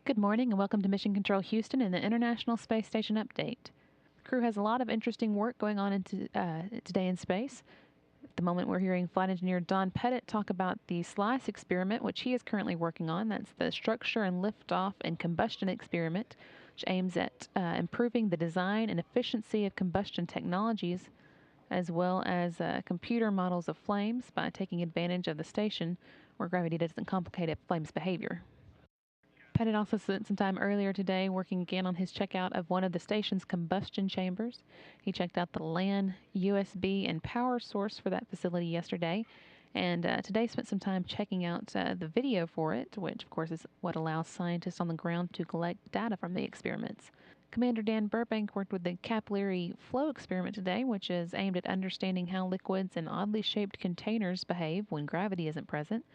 Good morning and welcome to Mission Control Houston and the International Space Station update. The crew has a lot of interesting work going on today in space. At the moment, we're hearing flight engineer Don Pettit talk about the SLICE experiment, which he is currently working on. That's the Structure and Liftoff and Combustion Experiment, which aims at improving the design and efficiency of combustion technologies, as well as computer models of flames by taking advantage of the station where gravity doesn't complicate a flame's behavior. Pettit also spent some time earlier today working again on his checkout of one of the station's combustion chambers. He checked out the LAN, USB, and power source for that facility yesterday, and today spent some time checking out the video for it, which of course is what allows scientists on the ground to collect data from the experiments. Commander Dan Burbank worked with the capillary flow experiment today, which is aimed at understanding how liquids in oddly shaped containers behave when gravity isn't present,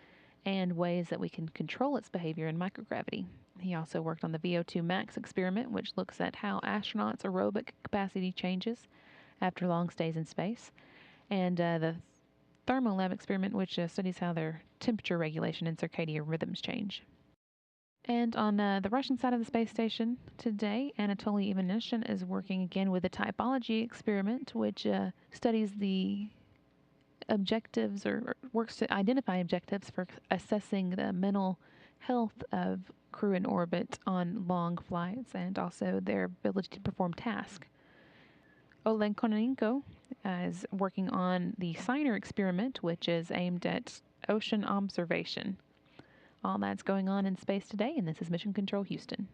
and ways that we can control its behavior in microgravity. He also worked on the VO2 max experiment, which looks at how astronauts' aerobic capacity changes after long stays in space, and the thermolab experiment, which studies how their temperature regulation and circadian rhythms change. And on the Russian side of the space station today, Anatoly Ivanishyn is working again with the typology experiment, which studies the objectives or works to identify objectives for assessing the mental health of crew in orbit on long flights and also their ability to perform tasks. Oleg Kononenko is working on the Signer experiment, which is aimed at ocean observation. All that's going on in space today, and this is Mission Control Houston.